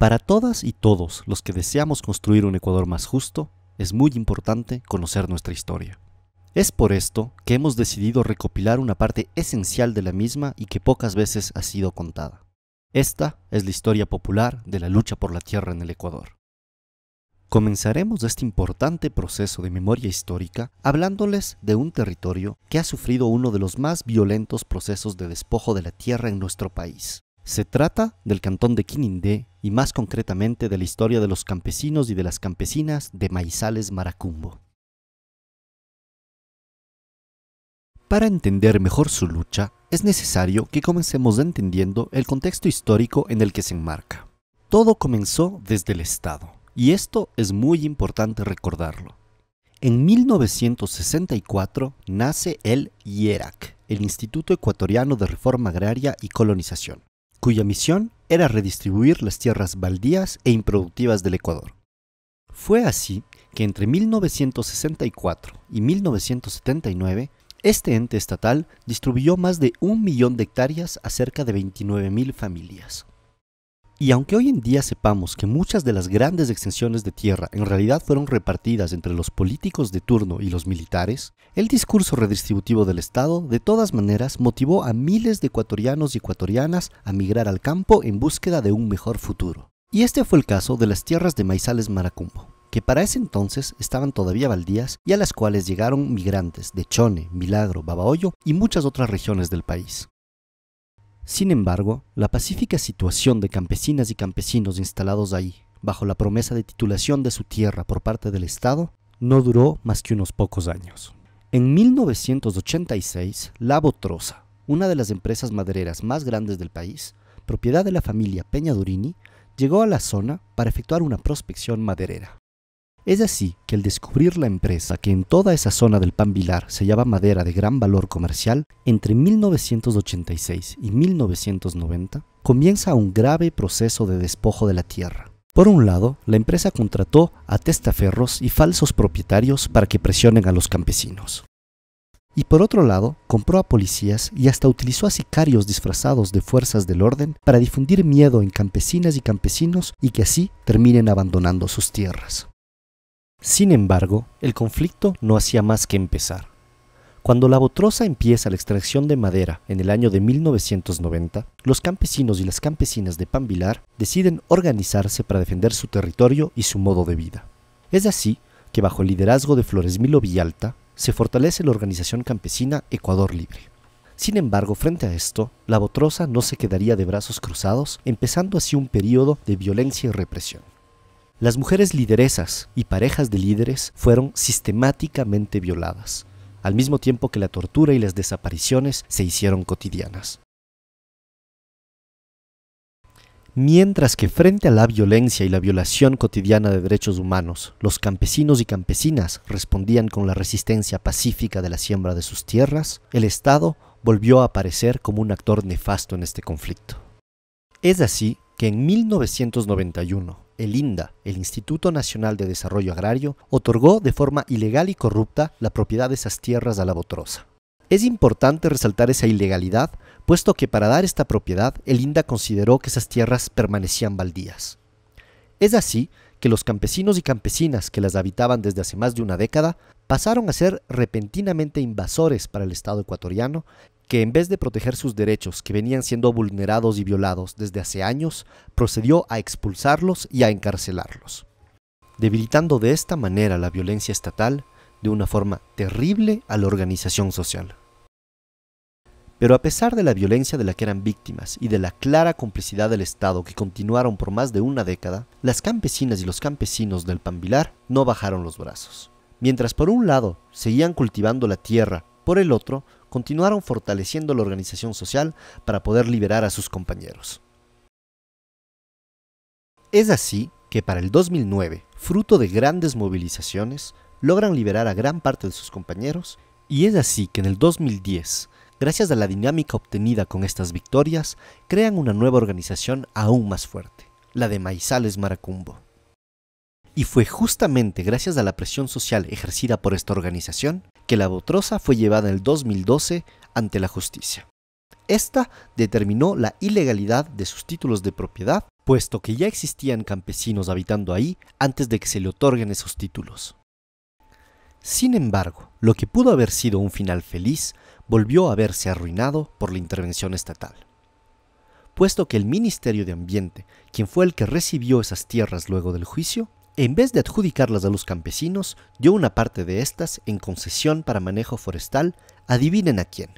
Para todas y todos los que deseamos construir un Ecuador más justo, es muy importante conocer nuestra historia. Es por esto que hemos decidido recopilar una parte esencial de la misma y que pocas veces ha sido contada. Esta es la historia popular de la lucha por la tierra en el Ecuador. Comenzaremos este importante proceso de memoria histórica hablándoles de un territorio que ha sufrido uno de los más violentos procesos de despojo de la tierra en nuestro país. Se trata del cantón de Quinindé y más concretamente de la historia de los campesinos y de las campesinas de Maizales Maracumbo. Para entender mejor su lucha, es necesario que comencemos entendiendo el contexto histórico en el que se enmarca. Todo comenzó desde el Estado, y esto es muy importante recordarlo. En 1964 nace el IERAC, el Instituto Ecuatoriano de Reforma Agraria y Colonización, cuya misión era redistribuir las tierras baldías e improductivas del Ecuador. Fue así que entre 1964 y 1979, este ente estatal distribuyó más de 1 millón de hectáreas a cerca de 29.000 familias. Y aunque hoy en día sepamos que muchas de las grandes extensiones de tierra en realidad fueron repartidas entre los políticos de turno y los militares, el discurso redistributivo del Estado de todas maneras motivó a miles de ecuatorianos y ecuatorianas a migrar al campo en búsqueda de un mejor futuro. Y este fue el caso de las tierras de Maizales Maracumbo, que para ese entonces estaban todavía baldías y a las cuales llegaron migrantes de Chone, Milagro, Babahoyo y muchas otras regiones del país. Sin embargo, la pacífica situación de campesinas y campesinos instalados ahí, bajo la promesa de titulación de su tierra por parte del Estado, no duró más que unos pocos años. En 1986, La Botrosa, una de las empresas madereras más grandes del país, propiedad de la familia Peña Durini, llegó a la zona para efectuar una prospección maderera. Es así que al descubrir la empresa que en toda esa zona del Pambilar se hallaba madera de gran valor comercial, entre 1986 y 1990 comienza un grave proceso de despojo de la tierra. Por un lado, la empresa contrató a testaferros y falsos propietarios para que presionen a los campesinos. Y por otro lado, compró a policías y hasta utilizó a sicarios disfrazados de fuerzas del orden para difundir miedo en campesinas y campesinos y que así terminen abandonando sus tierras. Sin embargo, el conflicto no hacía más que empezar. Cuando La Botrosa empieza la extracción de madera en el año de 1990, los campesinos y las campesinas de Pambilar deciden organizarse para defender su territorio y su modo de vida. Es así que bajo el liderazgo de Floresmilo Villalta, se fortalece la organización campesina Ecuador Libre. Sin embargo, frente a esto, La Botrosa no se quedaría de brazos cruzados, empezando así un periodo de violencia y represión. Las mujeres lideresas y parejas de líderes fueron sistemáticamente violadas, al mismo tiempo que la tortura y las desapariciones se hicieron cotidianas. Mientras que frente a la violencia y la violación cotidiana de derechos humanos, los campesinos y campesinas respondían con la resistencia pacífica de la siembra de sus tierras, el Estado volvió a aparecer como un actor nefasto en este conflicto. Es así que en 1991, el INDA, el Instituto Nacional de Desarrollo Agrario, otorgó de forma ilegal y corrupta la propiedad de esas tierras a La Botrosa. Es importante resaltar esa ilegalidad, puesto que para dar esta propiedad, el INDA consideró que esas tierras permanecían baldías. Es así que los campesinos y campesinas que las habitaban desde hace más de una década pasaron a ser repentinamente invasores para el Estado ecuatoriano, que en vez de proteger sus derechos que venían siendo vulnerados y violados desde hace años, procedió a expulsarlos y a encarcelarlos, debilitando de esta manera la violencia estatal de una forma terrible a la organización social. Pero a pesar de la violencia de la que eran víctimas y de la clara complicidad del Estado que continuaron por más de una década, las campesinas y los campesinos del Pambilar no bajaron los brazos. Mientras por un lado seguían cultivando la tierra, por el otro continuaron fortaleciendo la organización social para poder liberar a sus compañeros. Es así que para el 2009, fruto de grandes movilizaciones, logran liberar a gran parte de sus compañeros, y es así que en el 2010, gracias a la dinámica obtenida con estas victorias, crean una nueva organización aún más fuerte, la de Maizales Maracumbo. Y fue justamente gracias a la presión social ejercida por esta organización que La Botrosa fue llevada en el 2012 ante la justicia. Esta determinó la ilegalidad de sus títulos de propiedad puesto que ya existían campesinos habitando ahí antes de que se le otorguen esos títulos. Sin embargo, lo que pudo haber sido un final feliz volvió a verse arruinado por la intervención estatal, puesto que el Ministerio de Ambiente, quien fue el que recibió esas tierras luego del juicio, en vez de adjudicarlas a los campesinos, dio una parte de estas en concesión para manejo forestal, adivinen a quién.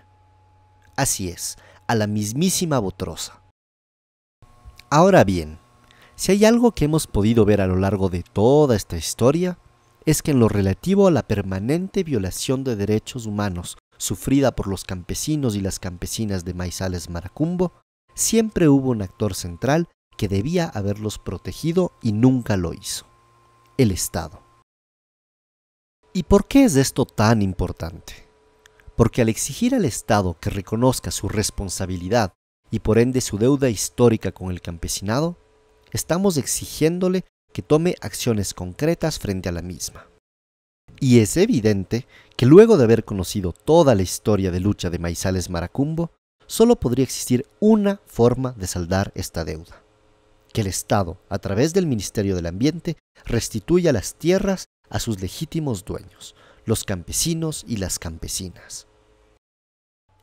Así es, a la mismísima Botrosa. Ahora bien, si hay algo que hemos podido ver a lo largo de toda esta historia, es que en lo relativo a la permanente violación de derechos humanos sufrida por los campesinos y las campesinas de Maizales Maracumbo, siempre hubo un actor central que debía haberlos protegido y nunca lo hizo: el Estado. ¿Y por qué es esto tan importante? Porque al exigir al Estado que reconozca su responsabilidad y por ende su deuda histórica con el campesinado, estamos exigiéndole que tome acciones concretas frente a la misma. Y es evidente que luego de haber conocido toda la historia de lucha de Maizales Maracumbo, solo podría existir una forma de saldar esta deuda: que el Estado, a través del Ministerio del Ambiente, restituya las tierras a sus legítimos dueños, los campesinos y las campesinas.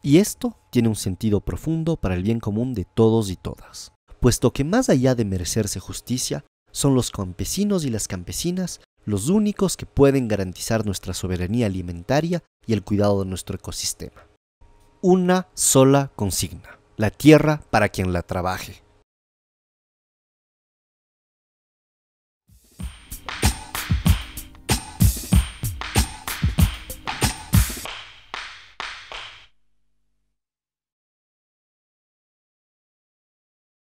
Y esto tiene un sentido profundo para el bien común de todos y todas, puesto que más allá de merecerse justicia, son los campesinos y las campesinas los únicos que pueden garantizar nuestra soberanía alimentaria y el cuidado de nuestro ecosistema. Una sola consigna: la tierra para quien la trabaje.